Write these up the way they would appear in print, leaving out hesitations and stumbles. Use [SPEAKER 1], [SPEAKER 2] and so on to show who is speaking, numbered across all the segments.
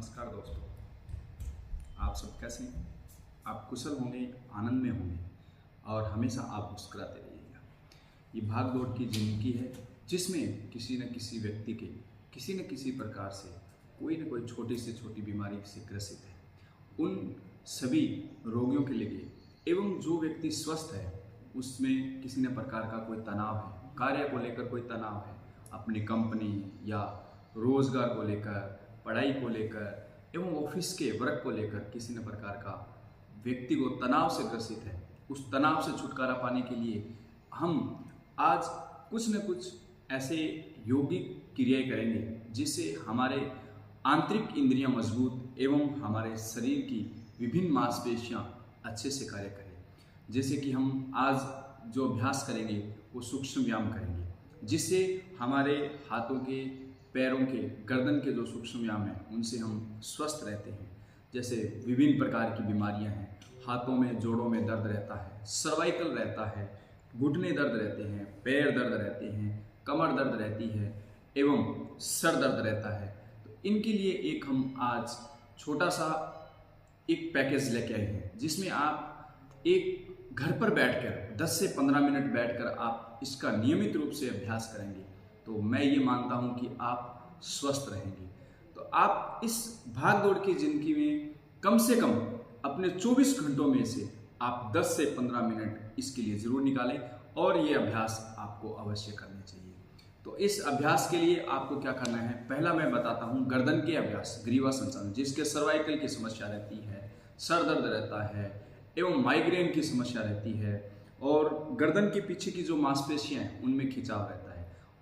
[SPEAKER 1] नमस्कार दोस्तों, आप सब कैसे हैं? आप कुशल होंगे, आनंद में होंगे और हमेशा आप मुस्कुराते रहिएगा। ये भाग दौड़ की ज़िंदगी है जिसमें किसी न किसी व्यक्ति के किसी न किसी प्रकार से कोई न कोई छोटी से छोटी बीमारी से ग्रसित है। उन सभी रोगियों के लिए एवं जो व्यक्ति स्वस्थ है उसमें किसी न प्रकार का कोई तनाव है, कार्य को लेकर कोई तनाव है, अपनी कंपनी या रोजगार को लेकर, पढ़ाई को लेकर एवं ऑफिस के वर्क को लेकर किसी न प्रकार का व्यक्ति को तनाव से ग्रसित है। उस तनाव से छुटकारा पाने के लिए हम आज कुछ न कुछ ऐसे योगिक क्रियाएं करेंगे जिससे हमारे आंतरिक इंद्रियां मजबूत एवं हमारे शरीर की विभिन्न मांसपेशियां अच्छे से कार्य करें। जैसे कि हम आज जो अभ्यास करेंगे वो सूक्ष्म व्यायाम करेंगे जिससे हमारे हाथों के, पैरों के, गर्दन के जो सूक्ष्म व्यायाम हैं उनसे हम स्वस्थ रहते हैं। जैसे विभिन्न प्रकार की बीमारियां हैं, हाथों में, जोड़ों में दर्द रहता है, सर्वाइकल रहता है, घुटने दर्द रहते हैं, पैर दर्द रहते हैं, कमर दर्द रहती है एवं सर दर्द रहता है। तो इनके लिए एक हम आज छोटा सा एक पैकेज लेके आए हैं जिसमें आप एक घर पर बैठकर 10 से 15 मिनट बैठकर आप इसका नियमित रूप से अभ्यास करेंगे तो मैं ये मानता हूँ कि आप स्वस्थ रहेंगे। तो आप इस भाग दौड़ की जिंदगी में कम से कम अपने 24 घंटों में से आप 10 से 15 मिनट इसके लिए ज़रूर निकालें और ये अभ्यास आपको अवश्य करने चाहिए। तो इस अभ्यास के लिए आपको क्या करना है, पहला मैं बताता हूँ गर्दन के अभ्यास, ग्रीवा संचालन, जिसके सर्वाइकल की समस्या रहती है, सर दर्द रहता है एवं माइग्रेन की समस्या रहती है और गर्दन के पीछे की जो मांसपेशियां हैं उनमें खिंचाव रहता है,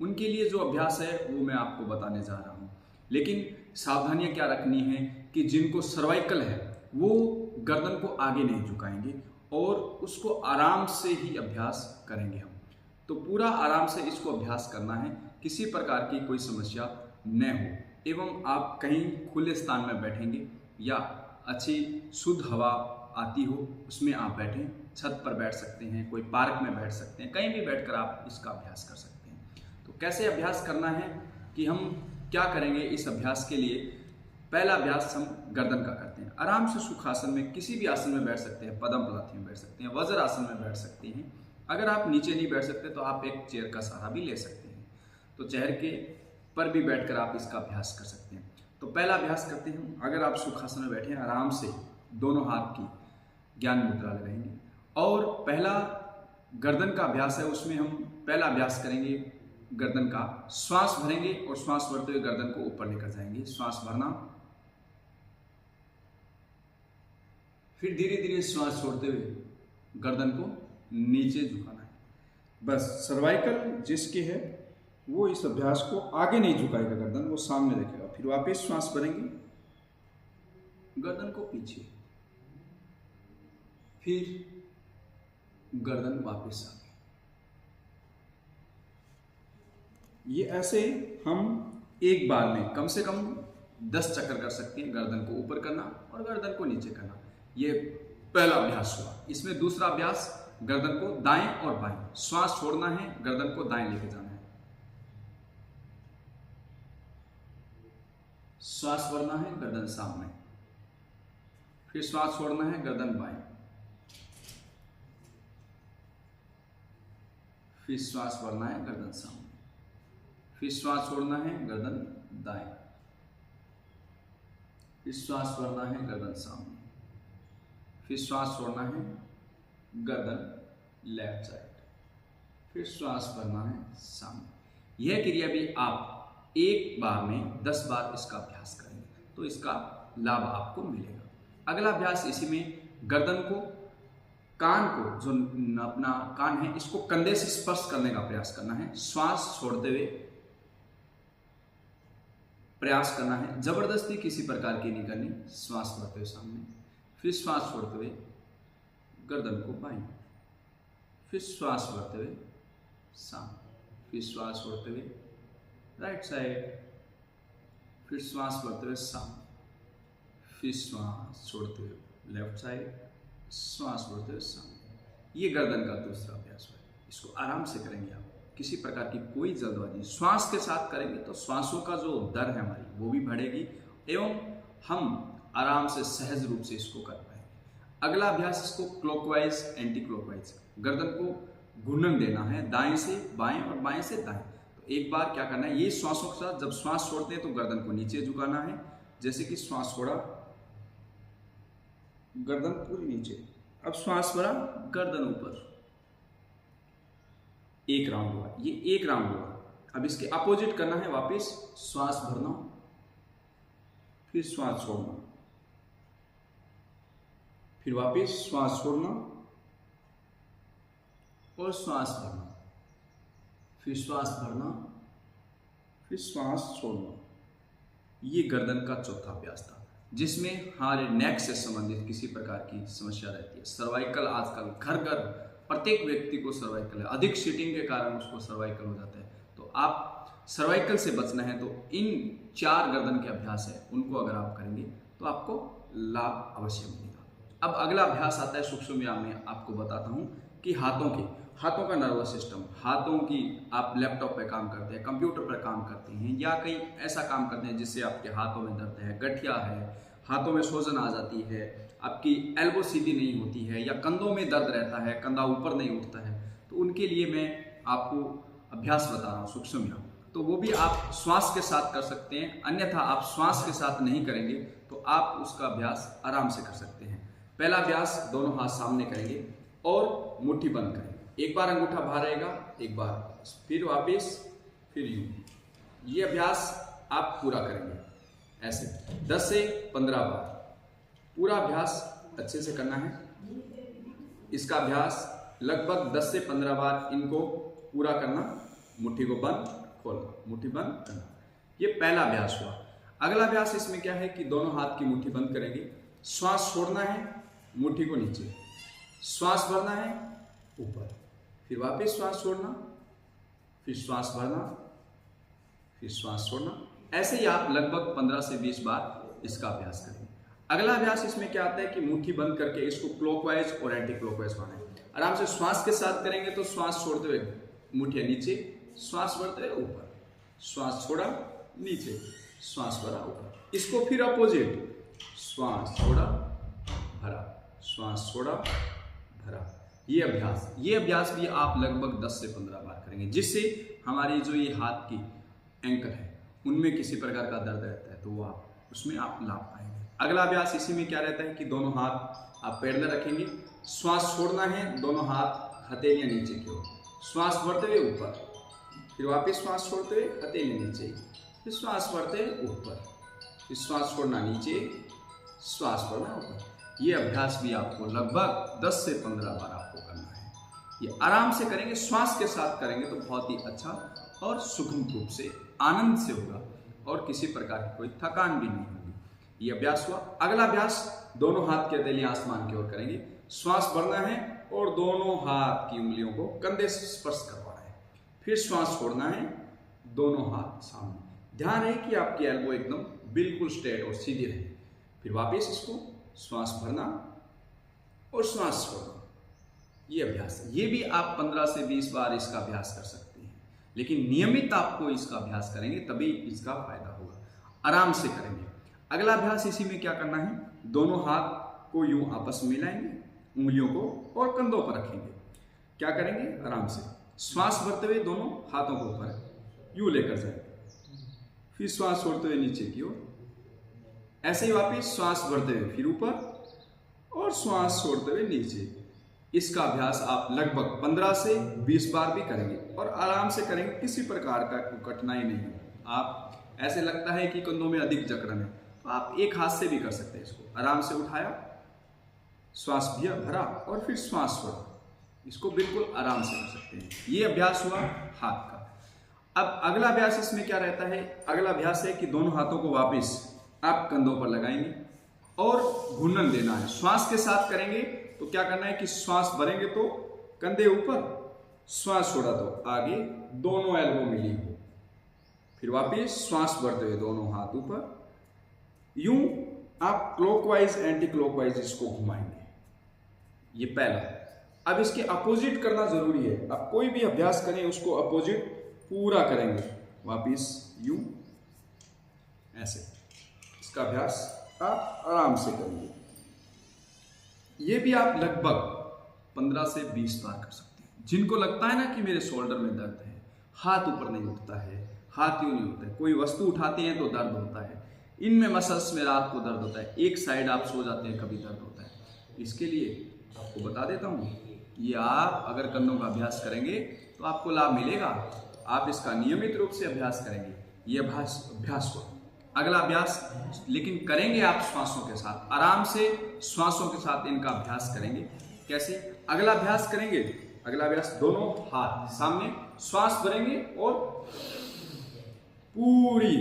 [SPEAKER 1] उनके लिए जो अभ्यास है वो मैं आपको बताने जा रहा हूँ। लेकिन सावधानियां क्या रखनी है कि जिनको सर्वाइकल है वो गर्दन को आगे नहीं झुकाएंगे और उसको आराम से ही अभ्यास करेंगे हम। तो पूरा आराम से इसको अभ्यास करना है, किसी प्रकार की कोई समस्या न हो एवं आप कहीं खुले स्थान में बैठेंगे या अच्छी शुद्ध हवा आती हो उसमें आप बैठें, छत पर बैठ सकते हैं, कोई पार्क में बैठ सकते हैं, कहीं भी बैठकर आप इसका अभ्यास कर सकते हैं। तो कैसे अभ्यास करना है कि हम क्या करेंगे इस अभ्यास के लिए, पहला अभ्यास हम गर्दन का करते हैं। आराम से सुखासन में किसी भी आसन में बैठ सकते हैं, पद्मपलाथी में बैठ सकते हैं, वज्र आसन में बैठ सकते हैं। अगर आप नीचे नहीं बैठ सकते तो आप एक चेयर का सहारा भी ले सकते हैं। तो चेयर के पर भी बैठकर आप इसका अभ्यास कर सकते हैं। तो पहला अभ्यास करते हैं, अगर आप सुखासन में बैठे हैं आराम से दोनों हाथ की ज्ञान मुद्रा लगाएंगे और पहला गर्दन का अभ्यास है, उसमें हम पहला अभ्यास करेंगे गर्दन का, श्वास भरेंगे और श्वास भरते हुए गर्दन को ऊपर लेकर जाएंगे। श्वास भरना, फिर धीरे धीरे श्वास छोड़ते हुए गर्दन को नीचे झुकाना है। बस सर्वाइकल जिसके है वो इस अभ्यास को आगे नहीं झुकाएगा, गर्दन वो सामने रखेगा। फिर वापस श्वास भरेंगे, गर्दन को पीछे, फिर गर्दन वापस आगे। ये ऐसे हम एक बार में कम से कम 10 चक्कर कर सकते हैं। गर्दन को ऊपर करना और गर्दन को नीचे करना, ये पहला अभ्यास हुआ। इसमें दूसरा अभ्यास, गर्दन को दाएं और बाएं, श्वास छोड़ना है, गर्दन को दाएं लेके जाना है, श्वास भरना है, गर्दन सामने, फिर श्वास छोड़ना है, गर्दन बाएं, फिर श्वास भरना है, गर्दन सामने, फिर श्वास छोड़ना है, गर्दन दाएं, फिर श्वास भरना है, गर्दन सामने, फिर श्वास छोड़ना है, गर्दन लेफ्ट साइड, फिर श्वास भरना है सामने। यह क्रिया भी आप एक बार में 10 बार इसका अभ्यास करेंगे तो इसका लाभ आपको मिलेगा। अगला अभ्यास इसी में गर्दन को, कान को, जो अपना कान है इसको कंधे से स्पर्श करने का प्रयास करना है। श्वास छोड़ते हुए प्रयास करना है, जबरदस्ती किसी प्रकार की नहीं करनी। श्वास भरते हुए सामने, फिर श्वास छोड़ते हुए गर्दन को बाएं, फिर श्वास भरते हुए सामने, फिर श्वास छोड़ते हुए राइट साइड, फिर श्वास भरते हुए सामने, फिर श्वास छोड़ते हुए लेफ्ट साइड, श्वास भरते हुए सामने। ये गर्दन का दूसरा अभ्यास है। इसको आराम से करेंगे आप, किसी प्रकार की कोई जल्दबाजी, श्वास के साथ करेंगे तो श्वासों का जो दर है हमारी वो भी बढ़ेगी एवं हम आराम से सहज रूप से इसको कर पाएंगे। अगला अभ्यास इसको क्लॉकवाइज एंटी क्लॉकवाइज, गर्दन को घूर्णन देना है, दाएं से बाएं और बाएं से दाएं। तो एक बार क्या करना है, ये श्वासों के साथ जब श्वास छोड़ते हैं तो गर्दन को नीचे झुकाना है, जैसे कि श्वास छोड़ा, गर्दन पूरी नीचे, अब श्वास भरा, गर्दन ऊपर। एक राउंड हुआ, ये एक राउंड हुआ। अब इसके अपोजिट करना है, वापस श्वास भरना, फिर श्वास छोड़ना, फिर वापस श्वास छोड़ना और श्वास भरना, फिर श्वास भरना, फिर श्वास छोड़ना। ये गर्दन का चौथा अभ्यास था, जिसमें हमारे नेक से संबंधित किसी प्रकार की समस्या रहती है। सर्वाइकल आजकल घर घर प्रत्येक व्यक्ति को सर्वाइकल है, अधिक सीटिंग के कारण उसको सर्वाइकल हो जाता है। तो आप सर्वाइकल से बचना है तो इन 4 गर्दन के अभ्यास है, उनको अगर आप करेंगे तो आपको लाभ अवश्य मिलेगा। अब अगला अभ्यास आता है सूक्ष्म व्यायाम में, आपको बताता हूँ कि हाथों का नर्वस सिस्टम, हाथों की, आप लैपटॉप पे काम करते हैं, कंप्यूटर पर काम करते हैं, या कहीं ऐसा काम करते हैं जिससे आपके हाथों में दर्द है, गठिया है, हाथों में सूजन आ जाती है, आपकी एल्बो सीधी नहीं होती है, या कंधों में दर्द रहता है, कंधा ऊपर नहीं उठता है, तो उनके लिए मैं आपको अभ्यास बता रहा हूँ सूक्ष्म व्यायाम। तो वो भी आप श्वास के साथ कर सकते हैं, अन्यथा आप श्वास के साथ नहीं करेंगे तो आप उसका अभ्यास आराम से कर सकते हैं। पहला अभ्यास, दोनों हाथ सामने करेंगे और मुट्ठी बंद करेंगे। एक बार अंगूठा बाहर रहेगा, एक बार फिर वापस, फिर यूं। ये अभ्यास आप पूरा करेंगे ऐसे 10 से 15 बार। पूरा अभ्यास अच्छे से करना है। इसका अभ्यास लगभग 10 से 15 बार इनको पूरा करना। मुट्ठी को बंद, खोलना, मुट्ठी बंद करना। ये पहला अभ्यास हुआ। अगला अभ्यास इसमें क्या है कि दोनों हाथ की मुट्ठी बंद करेंगे, श्वास छोड़ना है, मुट्ठी को नीचे, श्वास भरना है ऊपर, फिर वापस श्वास छोड़ना, फिर श्वास भरना, फिर श्वास छोड़ना। ऐसे ही आप लगभग 15 से 20 बार इसका अभ्यास करेंगे। अगला अभ्यास इसमें क्या आता है कि मुट्ठी बंद करके इसको क्लॉकवाइज और एंटी क्लॉकवाइज बनाएं। आराम से श्वास के साथ करेंगे तो श्वास छोड़ते हुए मुट्ठियां नीचे, श्वास भरते हुए ऊपर, श्वास छोड़ा नीचे, श्वास भरा ऊपर। इसको फिर अपोजिट, श्वास छोड़ा भरा, श्वास छोड़ा भरा। ये अभ्यास भी आप लगभग 10 से 15 बार करेंगे, जिससे हमारी जो ये हाथ की एंकल है उनमें किसी प्रकार का दर्द रहता है तो वो आप उसमें आप लाभ पाएंगे। अगला अभ्यास इसी में क्या रहता है कि दोनों हाथ आप पैर में रखेंगे, श्वास छोड़ना है, दोनों हाथ हथेलियां नीचे की ओर, श्वास भरते हुए ऊपर, फिर वापस श्वास छोड़ते हुए हथेलियां नीचे, फिर श्वास भरते हुए ऊपर, फिर श्वास छोड़ना नीचे, श्वास भरना ऊपर। ये अभ्यास भी आपको लगभग 10 से 15 बार आपको करना है। ये आराम से करेंगे, श्वास के साथ करेंगे तो बहुत ही अच्छा और सुगम रूप से आनंद से होगा और किसी प्रकार की कोई थकान भी नहीं होगी। ये अभ्यास हुआ। अगला अभ्यास, दोनों हाथ की हथेलियां आसमान की ओर करेंगे, श्वास भरना है और दोनों हाथ की उंगलियों को कंधे से स्पर्श करवाना है, फिर श्वास छोड़ना है, दोनों हाथ सामने। ध्यान है कि आपकी एल्बो एकदम बिल्कुल स्ट्रेट और सीधी रहे। फिर वापस इसको श्वास भरना और श्वास छोड़ना। ये अभ्यास है। ये भी आप 15 से 20 बार इसका अभ्यास कर सकते हैं, लेकिन नियमित आपको इसका अभ्यास करेंगे तभी इसका फायदा होगा। आराम से करेंगे। अगला अभ्यास इसी में क्या करना है, दोनों हाथ को यूं आपस में मिलाएंगे, उंगलियों को और कंधों पर रखेंगे। क्या करेंगे, आराम से श्वास भरते हुए दोनों हाथों को ऊपर यूं लेकर जाएंगे, फिर श्वास छोड़ते हुए नीचे की ओर, ऐसे ही वापिस श्वास भरते हुए फिर ऊपर और श्वास छोड़ते हुए नीचे। इसका अभ्यास आप लगभग 15 से 20 बार भी करेंगे और आराम से करेंगे, किसी प्रकार का कठिनाई नहीं है। आप ऐसे लगता है कि कंधों में अधिक जकड़न है तो आप एक हाथ से भी कर सकते हैं। इसको आराम से उठाया, श्वास भी भरा और फिर श्वास छोड़ा। इसको बिल्कुल आराम से कर सकते हैं। ये अभ्यास हुआ हाथ का। अब अगला अभ्यास इसमें क्या रहता है, अगला अभ्यास है कि दोनों हाथों को वापिस आप कंधों पर लगाएंगे और घूर्णन देना है। श्वास के साथ करेंगे तो क्या करना है कि श्वास भरेंगे तो कंधे ऊपर, श्वास छोड़ा तो आगे, दोनों एल्बो मिली हो, फिर वापिस श्वास भरते हुए दोनों हाथ ऊपर। यूं आप क्लॉकवाइज एंटी क्लॉकवाइज इसको घुमाएंगे। ये पहला। अब इसके अपोजिट करना जरूरी है। आप कोई भी अभ्यास करें उसको अपोजिट पूरा करेंगे। वापिस यूं, ऐसे इसका अभ्यास आप आराम से करेंगे। ये भी आप लगभग 15 से 20 बार कर सकते हैं। जिनको लगता है ना कि मेरे शोल्डर में दर्द है, हाथ ऊपर नहीं उठता है, हाथ यूं नहीं उठता है, कोई वस्तु उठाते हैं तो दर्द होता है, इनमें मसल्स में रात को दर्द होता है, एक साइड आप सो जाते हैं कभी दर्द होता है, इसके लिए आपको बता देता हूँ, ये आप अगर कंधों का अभ्यास करेंगे तो आपको लाभ मिलेगा। आप इसका नियमित रूप से अभ्यास करेंगे, ये अभ्यास को अगला अभ्यास लेकिन करेंगे आप श्वासों के साथ, आराम से श्वासों के साथ इनका अभ्यास करेंगे। कैसे? अगला अभ्यास करेंगे, अगला अभ्यास दोनों हाथ सामने, श्वास भरेंगे और पूरी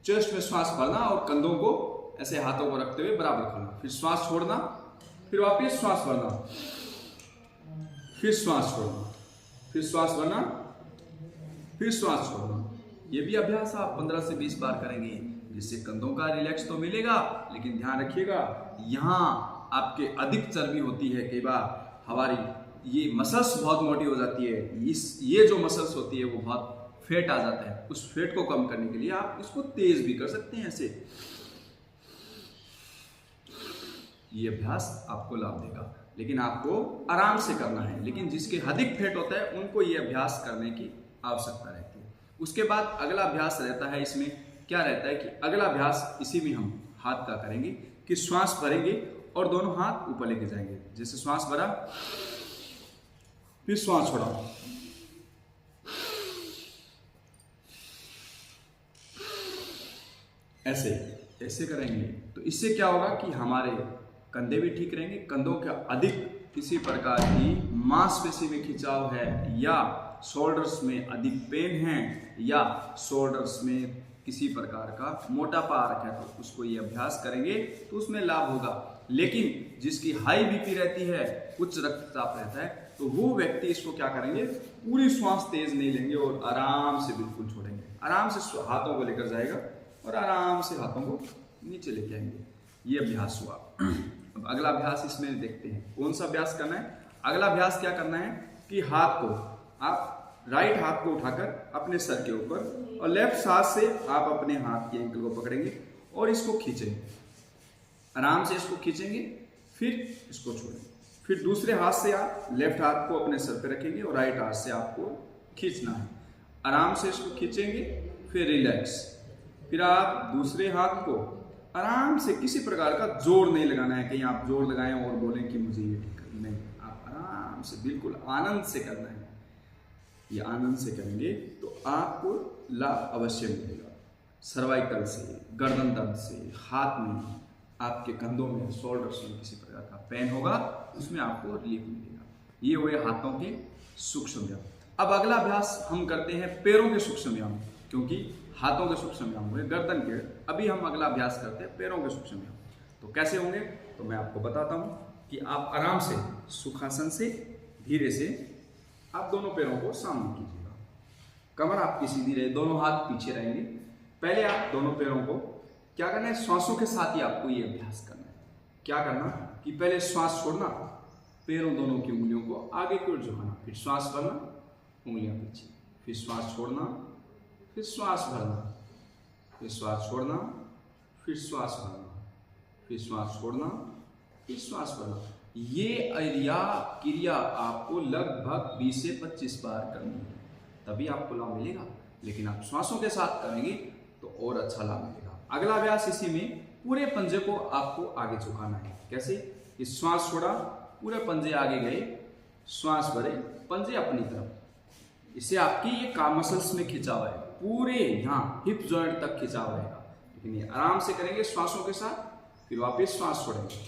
[SPEAKER 1] चेस्ट में श्वास भरना और कंधों को ऐसे हाथों को रखते हुए बराबर खोलना, फिर श्वास छोड़ना, फिर वापस श्वास भरना, फिर श्वास छोड़ना, फिर श्वास भरना, फिर श्वास छोड़ना। ये भी अभ्यास आप 15 से 20 बार करेंगे, जिससे कंधों का रिलैक्स तो मिलेगा, लेकिन ध्यान रखिएगा यहाँ आपके अधिक चर्बी होती है, कई बार हमारी ये मसल्स बहुत मोटी हो जाती है, ये जो मसल्स होती है वो बहुत फैट आ जाता है, उस फैट को कम करने के लिए आप इसको तेज भी कर सकते हैं ऐसे। ये अभ्यास आपको लाभ देगा, लेकिन आपको आराम से करना है। लेकिन जिसके अधिक फैट होता है उनको ये अभ्यास करने की आवश्यकता रहती है। उसके बाद अगला अभ्यास रहता है, इसमें क्या रहता है कि अगला अभ्यास इसी में हम हाथ का करेंगे कि श्वास भरेंगे और दोनों हाथ ऊपर लेके जाएंगे। जैसे श्वास भरा, फिर श्वास छोड़ा, ऐसे ऐसे करेंगे तो इससे क्या होगा कि हमारे कंधे भी ठीक रहेंगे। कंधों का अधिक किसी प्रकार की मांसपेशी में खिंचाव है, या शोल्डर्स में अधिक पेन है, या शोल्डर्स में किसी प्रकार का मोटापा आ रखा है, तो उसको ये अभ्यास करेंगे तो उसमें लाभ होगा। लेकिन जिसकी हाई बीपी रहती है, उच्च रक्तचाप रहता है, तो वो व्यक्ति इसको क्या करेंगे, पूरी श्वास तेज नहीं लेंगे और आराम से बिल्कुल छोड़ेंगे। आराम से हाथों को लेकर जाएगा और आराम से हाथों को नीचे लेके आएंगे। ये अभ्यास हुआ। अब अगला अभ्यास इसमें देखते हैं कौन सा अभ्यास करना है। अगला अभ्यास क्या करना है कि हाथ को आप राइट हाथ को उठाकर अपने सर के ऊपर और लेफ्ट हाथ से आप अपने हाथ के एंकल को पकड़ेंगे और इसको खींचेंगे, आराम से इसको खींचेंगे, फिर इसको छोड़ेंगे। फिर दूसरे हाथ से आप लेफ्ट हाथ को अपने सर पे रखेंगे और राइट हाथ से आपको खींचना है। आराम से इसको खींचेंगे, फिर रिलैक्स। फिर आप दूसरे हाथ को आराम से, किसी प्रकार का जोर नहीं लगाना है, कहीं आप जोर लगाएं और बोलें कि मुझे ये ठीक करना, नहीं, आप आराम से बिल्कुल आनंद से करना है। ये आनंद से करेंगे तो आपको लाभ अवश्य मिलेगा। सर्वाइकल से, गर्दन दर्द से, हाथ में, आपके कंधों में, शोल्डर्स में किसी प्रकार का पेन होगा, उसमें आपको रिलीफ मिलेगा। ये हुए हाथों के सूक्ष्म व्यायाम। अब अगला अभ्यास हम करते हैं पैरों के सूक्ष्म व्यायाम, क्योंकि हाथों के सूक्ष्म व्यायाम हुए, गर्दन के। अभी हम अगला अभ्यास करते हैं पैरों के सूक्ष्म व्यायाम। तो कैसे होंगे तो मैं आपको बताता हूँ कि आप आराम से सुखासन से धीरे से आप दोनों पैरों को सामने कीजिएगा, कमर आपकी सीधी रहे, दोनों हाथ पीछे रहेंगे। पहले आप दोनों पैरों को क्या करना है, श्वासों के साथ ही आपको ये अभ्यास करना है। क्या करना कि पहले श्वास छोड़ना, पैरों दोनों की उंगलियों को आगे की ओर झुकाना, फिर श्वास भरना, उंगलियां पीछे, फिर श्वास छोड़ना, फिर श्वास भरना, फिर श्वास छोड़ना, फिर श्वास भरना, फिर श्वास छोड़ना, फिर श्वास भरना। ये क्रिया आपको लगभग 20 से 25 बार करनी है, तभी आपको लाभ मिलेगा। लेकिन आप श्वासों के साथ करेंगे तो और अच्छा लाभ मिलेगा। अगला अभ्यास इसी में पूरे पंजे को आपको आगे झुकाना है। कैसे? इस श्वास छोड़ा, पूरे पंजे आगे गए, श्वास भरे, पंजे अपनी तरफ। इससे आपकी ये काम मसल्स में खिंचाव है, पूरे यहाँ हिप जॉइंट तक खिंचाव रहेगा। लेकिन ये आराम से करेंगे श्वासों के साथ, फिर वापस श्वास छोड़ेंगे,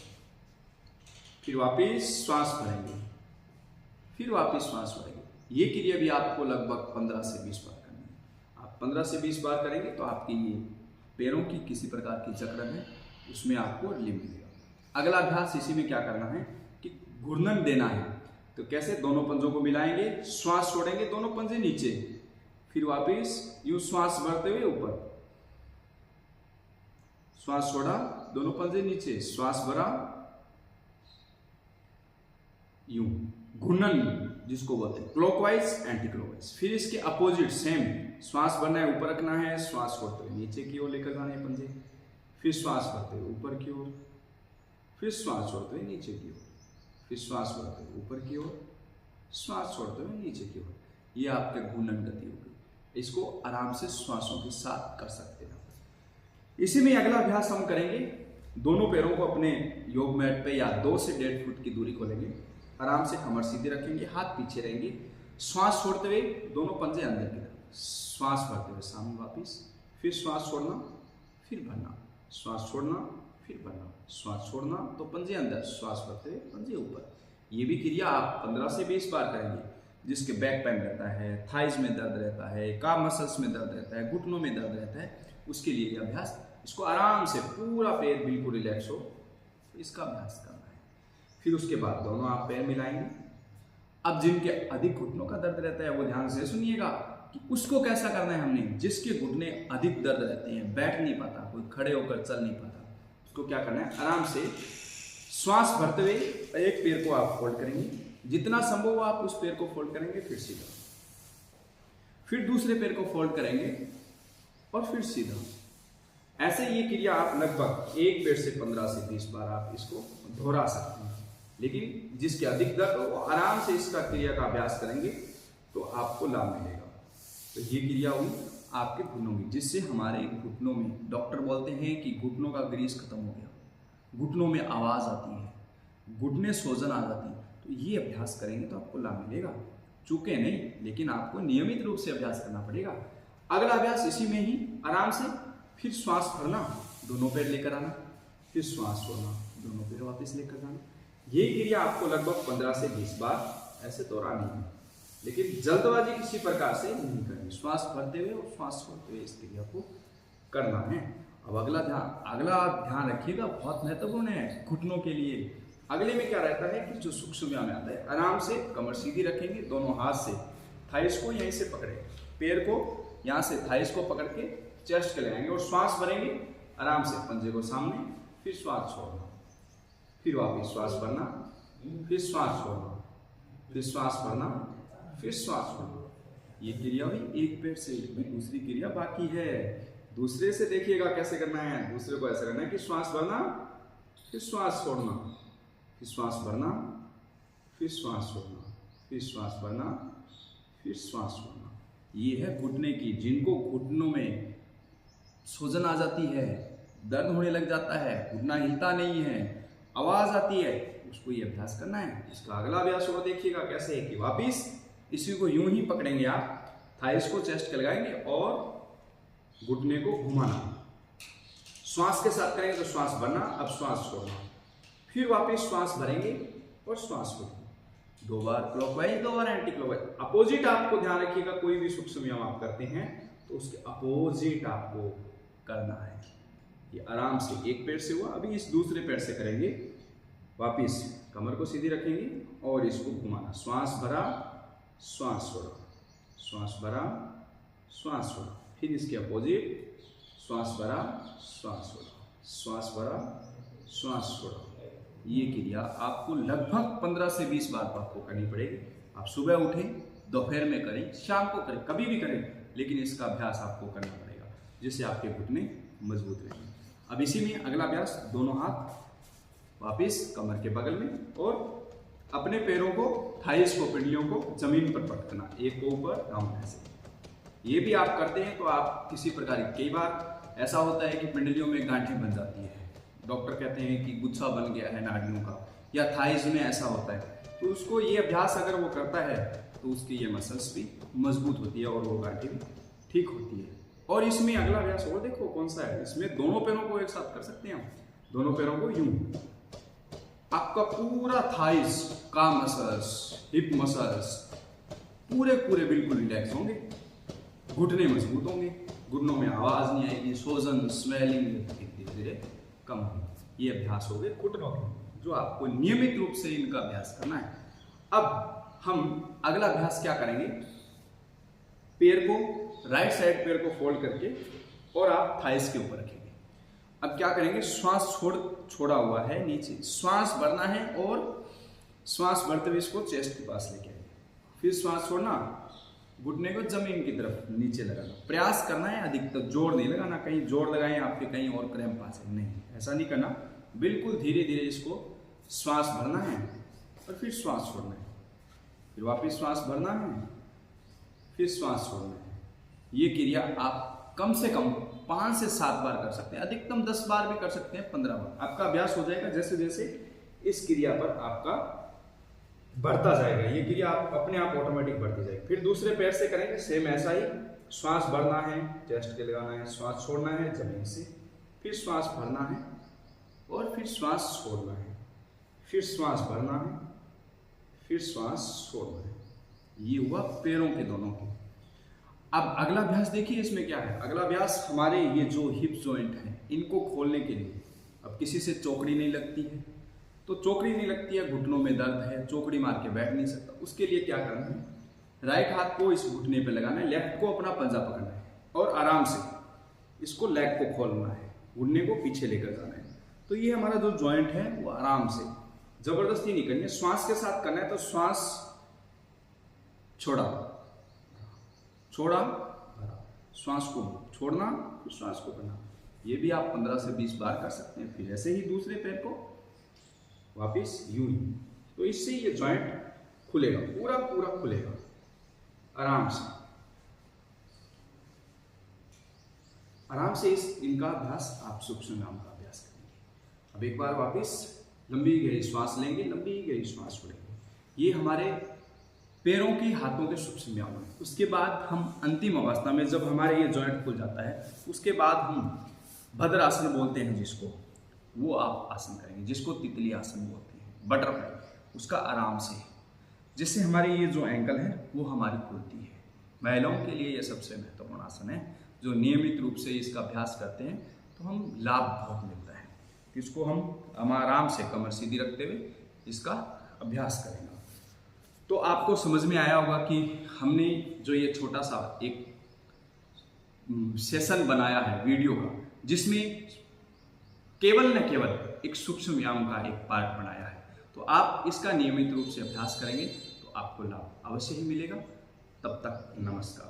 [SPEAKER 1] फिर वापस श्वास भरेंगे, फिर वापस श्वास छोड़ेंगे। ये क्रिया भी आपको लगभग 15 से 20 बार करनी है। आप 15 से 20 बार करेंगे तो आपकी ये पैरों की किसी प्रकार की जकड़न है, उसमें आपको रिलीफ मिलेगा। अगला अभ्यास इसी में क्या करना है कि घूर्णन देना है। तो कैसे? दोनों पंजों को मिलाएंगे, श्वास छोड़ेंगे, दोनों पंजे नीचे, फिर वापस यूं श्वास भरते हुए ऊपर, श्वास छोड़ा, दोनों पंजे नीचे, श्वास भरा, यूं घूर्णन जिसको बोलते हैं, क्लॉकवाइज एंटी क्लॉकवाइज। फिर इसके अपोजिट सेम, श्वास भरना है, ऊपर रखना है, श्वास छोड़ते हुए नीचे की ओर लेकर जाने पंजे, फिर श्वास भरते हुए ऊपर की ओर, फिर श्वास छोड़ते हुए नीचे की ओर, फिर श्वास भरते हुए ऊपर की ओर, श्वास छोड़ते हुए नीचे की ओर। ये आपके घूर्णन गति होगी। इसको आराम से श्वासों के साथ कर सकते हैं। इसी में अगला अभ्यास हम करेंगे। दोनों पैरों को अपने योग मैट पे या 2 से 1.5 फुट की दूरी को लेंगे। आराम से कमर सीधी रखेंगे, हाथ पीछे रहेंगे। श्वास छोड़ते हुए दोनों पंजे अंदर की तरफ, श्वास भरते हुए सामने वापिस, फिर श्वास छोड़ना, फिर भरना, श्वास छोड़ना, फिर भरना, श्वास छोड़ना तो पंजे अंदर, श्वास भरते हुए पंजे ऊपर। ये भी क्रिया आप 15 से 20 बार करेंगे। जिसके बैक पेन रहता है, थाइज में दर्द रहता है, काम मसल्स में दर्द रहता है, घुटनों में दर्द रहता है, उसके लिए यह अभ्यास। इसको आराम से पूरा पैर बिल्कुल रिलैक्स हो तो इसका अभ्यास करना है। फिर उसके बाद दोनों आप पैर मिलाएंगे। अब जिनके अधिक घुटनों का दर्द रहता है वो ध्यान से सुनिएगा कि उसको कैसा करना है हमने। जिसके घुटने अधिक दर्द रहते हैं, बैठ नहीं पाता, कोई खड़े होकर चल नहीं पाता, उसको क्या करना है, आराम से श्वास भरते हुए एक पैर को आप फोल्ड करेंगे। जितना संभव हो आप उस पैर को फोल्ड करेंगे, फिर सीधा, फिर दूसरे पैर को फोल्ड करेंगे और फिर सीधा। ऐसे ये क्रिया आप लगभग एक पैर से 15 से 20 बार आप इसको दोहरा सकते हैं। लेकिन जिसके अधिक दर्द हो वो आराम से इसका क्रिया का अभ्यास करेंगे तो आपको लाभ मिलेगा। तो ये क्रिया हुई आपके घुटनों की, जिससे हमारे घुटनों में, डॉक्टर बोलते हैं कि घुटनों का ग्रीस खत्म हो गया, घुटनों में आवाज आती है, घुटने सोजन आ जाती है। तो ये अभ्यास करेंगे तो आपको लाभ मिलेगा। चूके नहीं, लेकिन आपको नियमित रूप से अभ्यास करना पड़ेगा। अगला अभ्यास इसी में ही आराम से, फिर श्वास भरना, दोनों पैर लेकर आना, फिर श्वास छोड़ना, दोनों पैर वापस लेकर जाना। ये क्रिया आपको लगभग 15 से 20 बार ऐसे दोहरानी है। लेकिन जल्दबाजी किसी प्रकार से नहीं करनी। श्वास भरते हुए और श्वास छोड़ते हुए इस क्रिया को करना है। अब अगला ध्यान रखिएगा, बहुत महत्वपूर्ण है घुटनों के लिए। अगले में क्या रहता है कि जो सूक्ष्म व्यायाम आता है, आराम से कमर सीधी रखेंगे, दोनों हाथ से थाइस को यहीं से पकड़े, पैर को यहाँ से थाइस को पकड़ के चेस्ट के लगाएंगे और श्वास भरेंगे आराम से, पंजे को सामने, फिर श्वास छोड़ना, फिर वापिस श्वास भरना, फिर श्वास छोड़ना, फिर श्वास भरना, फिर श्वास छोड़ना। ये क्रिया हुई एक पैर से। दूसरी क्रिया बाकी है, दूसरे से देखिएगा कैसे करना है। दूसरे को ऐसे करना है कि श्वास भरना, फिर श्वास छोड़ना, फिर श्वास भरना, फिर श्वास छोड़ना, फिर श्वास भरना, फिर श्वास छोड़ना। ये है घुटने की। जिनको घुटनों में सूजन आ जाती है, दर्द होने लग जाता है, घुटना हिलता नहीं है, आवाज आती है, उसको ये अभ्यास करना है। इसका अगला अभ्यास होगा, देखिएगा कैसे है कि वापिस इसी को यूं ही पकड़ेंगे आप, थाइस को चेस्ट के लगाएंगे और घुटने को घुमाना। श्वास के साथ करेंगे तो श्वास भरना, अब श्वास छोड़ना, फिर वापस श्वास भरेंगे और श्वास छोड़ना। 2 बार क्लॉकवाइज, 2 बार एंटी क्लॉकवाइज। अपोजिट आपको ध्यान रखिएगा, कोई भी सूक्ष्म व्यायाम आप करते हैं तो उसके अपोजिट आपको करना है। ये आराम से एक पैर से हुआ, अभी इस दूसरे पैर से करेंगे। वापिस कमर को सीधी रखेंगे और इसको घुमाना। श्वास भरा, श्वास छोड़ा, श्वास भरा, श्वास छोड़ा, फिर इसके अपोजिट, श्वास भरा, श्वास छोड़ा, श्वास भरा, श्वास छोड़ा। ये क्रिया आपको लगभग 15 से 20 बार आपको करनी पड़ेगी। आप सुबह उठें, दोपहर में करें, शाम को करें, कभी भी करें, लेकिन इसका अभ्यास आपको करना पड़ेगा, जिससे आपके घुटने मजबूत रहेंगे। अब इसी में अगला अभ्यास, दोनों हाथ वापिस कमर के बगल में और अपने पैरों को, थाइस को, पिंडलियों को जमीन पर पटकना, एक को ऊपर डाउन ऐसे। ये भी आप करते हैं तो आप किसी प्रकार, कई बार ऐसा होता है कि पिंडलियों में गांठें बन जाती है, डॉक्टर कहते हैं कि गुच्छा बन गया है नाड़ियों का, या थाइस में ऐसा होता है, तो उसको ये अभ्यास अगर वो करता है तो उसकी ये मसल्स भी मजबूत होती है और वो गांठें भी ठीक होती है। और इसमें अगला अभ्यास और देखो कौन सा है, इसमें दोनों पैरों को एक साथ कर सकते हैं हम, दोनों पैरों को यूं, आपका पूरा थाइस, काम मसल्स, हिप मसल्स पूरे बिल्कुल रिलैक्स होंगे, घुटने मजबूत होंगे, घुटनों में आवाज नहीं आएगी, सोजन, स्वेलिंग धीरे धीरे कम होगी। ये अभ्यास हो गए घुटनों के, जो आपको नियमित रूप से इनका अभ्यास करना है। अब हम अगला अभ्यास क्या करेंगे, पैर को, राइट साइड पैर को फोल्ड करके और आप थाइस के ऊपर रखेंगे। अब क्या करेंगे, श्वास छोड़ा हुआ है नीचे, श्वास भरना है और श्वास भरते हुए इसको चेस्ट के पास लेके आएंगे, फिर श्वास छोड़ना, घुटने को जमीन की तरफ नीचे लगाना, प्रयास करना है अधिकतर, जोर नहीं लगाना, कहीं जोर लगाएं आपके कहीं और क्रैम्प आ जाए, नहीं ऐसा नहीं करना। बिल्कुल धीरे धीरे इसको श्वास भरना है और फिर श्वास छोड़ना है, फिर वापस श्वास भरना है, फिर श्वास छोड़ना है। ये क्रिया आप कम से कम 5 से 7 बार कर सकते हैं, अधिकतम 10 बार भी कर सकते हैं, 15 बार। आपका अभ्यास हो जाएगा जैसे जैसे इस क्रिया पर आपका बढ़ता जाएगा, ये क्रिया आप अपने आप ऑटोमेटिक बढ़ती जाएगी। फिर दूसरे पैर से करेंगे सेम ऐसा ही, श्वास भरना है, चेस्ट के लगाना है, श्वास छोड़ना है जमीन से, फिर श्वास भरना है और फिर श्वास छोड़ना है, फिर श्वास भरना है, फिर श्वास छोड़ना है। ये हुआ पैरों के दोनों के। अब अगला अभ्यास देखिए, इसमें क्या है। अगला अभ्यास हमारे ये जो हिप जॉइंट है इनको खोलने के लिए। अब किसी से चौकड़ी नहीं लगती है, तो चौकड़ी नहीं लगती है, घुटनों में दर्द है, चौकड़ी मार के बैठ नहीं सकता, उसके लिए क्या करना है, राइट हाथ को इस घुटने पे लगाना है, लेफ्ट को अपना पंजा पकड़ना है और आराम से इसको लेग को खोलना है, घुटने को पीछे लेकर जाना है। तो ये हमारा जो जॉइंट है वो आराम से, जबरदस्ती नहीं करनी है, श्वास के साथ करना है। तो श्वास छोड़ा छोड़ा, श्वास को छोड़ना, फिर श्वास को करना। ये भी आप 15 से 20 बार कर सकते हैं। फिर ऐसे ही दूसरे पैर को वापिस यूं ही। तो इससे ये जॉइंट खुलेगा, पूरा पूरा खुलेगा आराम से। आराम से इनका अभ्यास आप सूक्ष्म व्यायाम का अभ्यास करेंगे। अब एक बार वापिस लंबी गहरी श्वास लेंगे, लंबी गहरी श्वास छोड़ेंगे। ये हमारे पैरों की, हाथों के सूक्ष्म व्यायाम है। उसके बाद हम अंतिम अवस्था में, जब हमारे ये जॉइंट खुल जाता है, उसके बाद हम भद्रासन बोलते हैं जिसको, वो आप आसन करेंगे, जिसको तितली आसन बोलते हैं, बटरफ्लाई, उसका आराम से, जिससे हमारी ये जो एंकल है वो हमारी खुलती है। महिलाओं के लिए ये सबसे महत्वपूर्ण आसन है, जो नियमित रूप से इसका अभ्यास करते हैं तो हम लाभ बहुत मिलता है। इसको हम आराम से कमर सीधी रखते हुए इसका अभ्यास करेंगे। तो आपको समझ में आया होगा कि हमने जो ये छोटा सा एक सेशन बनाया है वीडियो का, जिसमें केवल न केवल एक सूक्ष्म व्यायाम का एक पार्ट बनाया है। तो आप इसका नियमित रूप से अभ्यास करेंगे तो आपको लाभ अवश्य ही मिलेगा। तब तक नमस्कार।